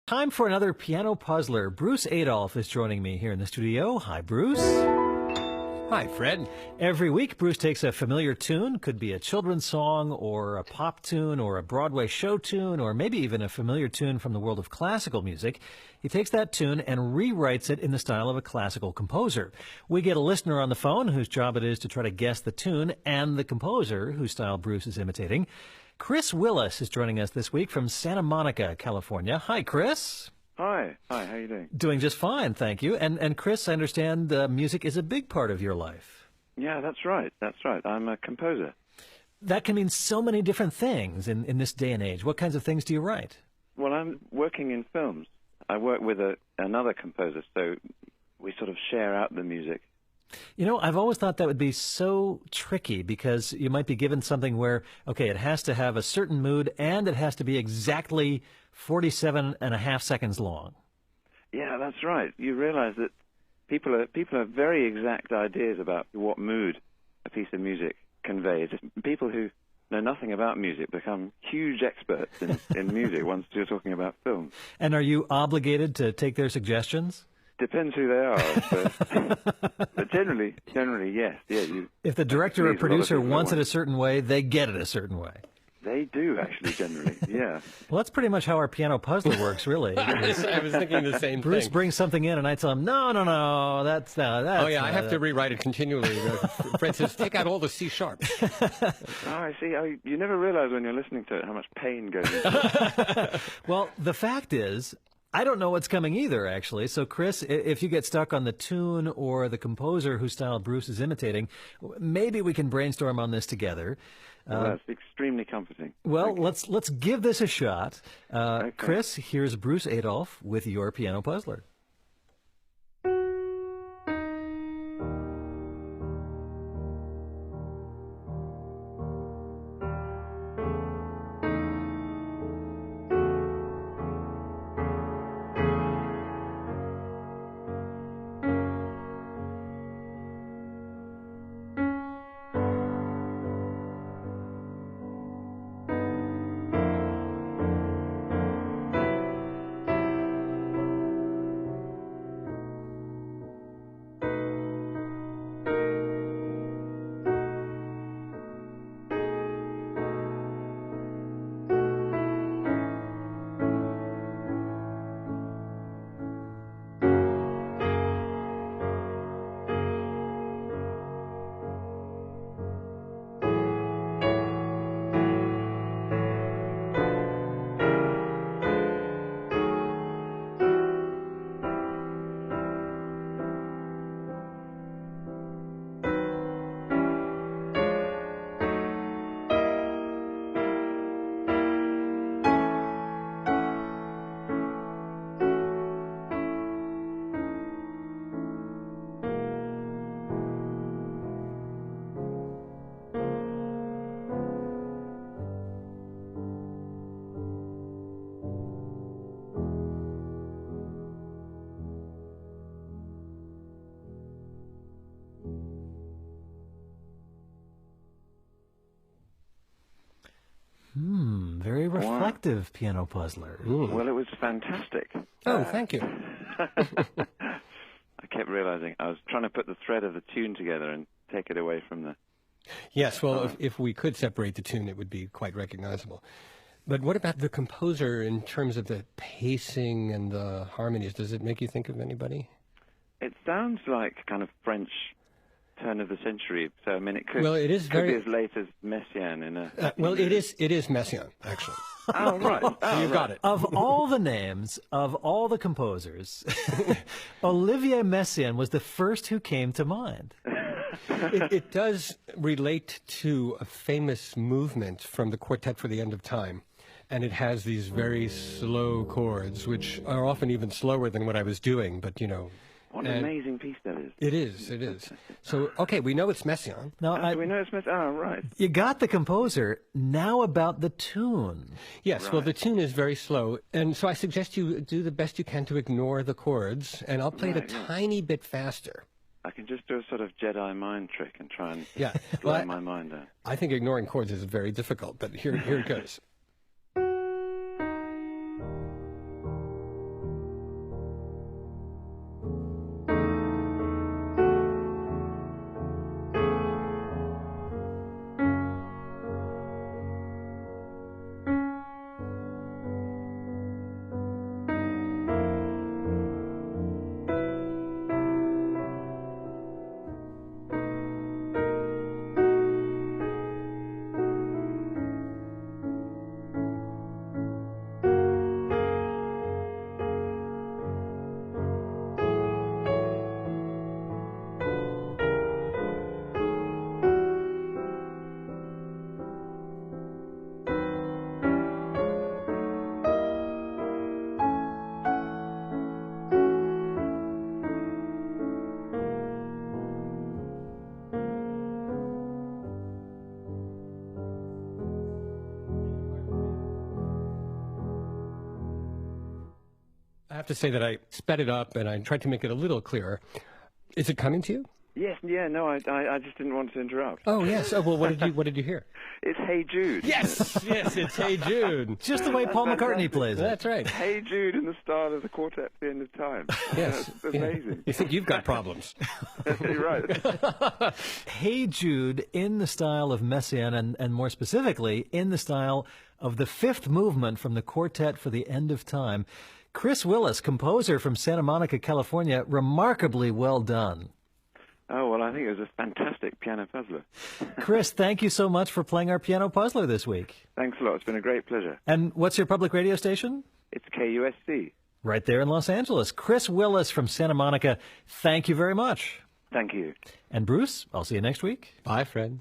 Time for another piano puzzler. Bruce Adolphe is joining me here in the studio. Hi, Bruce. Hi, Fred. Every week, Bruce takes a familiar tune, could be a children's song or a pop tune or a Broadway show tune or maybe even a familiar tune from the world of classical music. He takes that tune and rewrites it in the style of a classical composer. We get a listener on the phone whose job it is to try to guess the tune and the composer whose style Bruce is imitating. Chris Willis is joining us this week from Santa Monica, California. Hi, Chris. Hi, how are you doing? Doing just fine, thank you. And Chris, I understand music is a big part of your life. Yeah, that's right. I'm a composer. That can mean so many different things in this day and age. What kinds of things do you write? Well, I'm working in films. I work with another composer, so we sort of share out the music. You know, I've always thought that would be so tricky because you might be given something where, okay, it has to have a certain mood and it has to be exactly 47 and a half seconds long. Yeah, that's right. You realize that people have very exact ideas about what mood a piece of music conveys. People who know nothing about music become huge experts in music once you're talking about film. And are you obligated to take their suggestions? Depends who they are, but generally, yes. Yeah, if the director or producer wants it a certain way, they get it a certain way. They do, actually, generally, yeah. Well, that's pretty much how our piano puzzler works, really. I was thinking the same Bruce thing. brings something in, and I tell him, no, that's oh, yeah, I have to rewrite it continually. Fred says, take out all the C sharp. Oh, I see. You never realize when you're listening to it how much pain goes into it. Well, the fact is, I don't know what's coming either, actually. So, Chris, if you get stuck on the tune or the composer whose style Bruce is imitating, maybe we can brainstorm on this together. Well, that's extremely comforting. Well, let's give this a shot. Okay. Chris, here's Bruce Adolphe with your piano puzzler. Very reflective piano puzzler. Well, it was fantastic. Oh, thank you. I kept realizing I was trying to put the thread of the tune together and take it away from the... Yes, well, if we could separate the tune, it would be quite recognizable. But what about the composer in terms of the pacing and the harmonies? Does it make you think of anybody? It sounds like kind of French turn of the century. So, I mean, it could, well, it is could be as late as Messiaen in a... well, it is Messiaen, actually. Oh, right. So you've got it. Of all the names, of all the composers, Olivier Messiaen was the first who came to mind. It does relate to a famous movement from the Quartet for the End of Time. And it has these very slow chords, which are often even slower than what I was doing, but, you know... What an amazing piece that is. It is. So, okay, we know it's Messiaen. Now, we know it's Messiaen. Oh, right. You got the composer. Now about the tune. Yes, right. Well, the tune is very slow, and so I suggest you do the best you can to ignore the chords, and I'll play it a tiny bit faster. I can just do a sort of Jedi mind trick and try and blow well, my mind out. I think ignoring chords is very difficult, but here it goes. I have to say that I sped it up and I tried to make it a little clearer. Is it coming to you? Yes, yeah, no, I just didn't want to interrupt. Oh, yes. Oh, well, what did you hear? It's Hey Jude. Yes, yes, it's Hey Jude. Just the way Paul McCartney plays it. That's right. Hey Jude in the style of the Quartet at the End of Time. Yes. That's amazing. You think you've got problems. You're right. Hey Jude in the style of Messiaen and more specifically in the style of the fifth movement from the Quartet for the End of Time. Chris Willis, composer from Santa Monica, California, remarkably well done. Oh, well, I think it was a fantastic piano puzzler. Chris, thank you so much for playing our piano puzzler this week. Thanks a lot. It's been a great pleasure. And what's your public radio station? It's KUSC. Right there in Los Angeles. Chris Willis from Santa Monica, thank you very much. Thank you. And Bruce, I'll see you next week. Bye, Fred.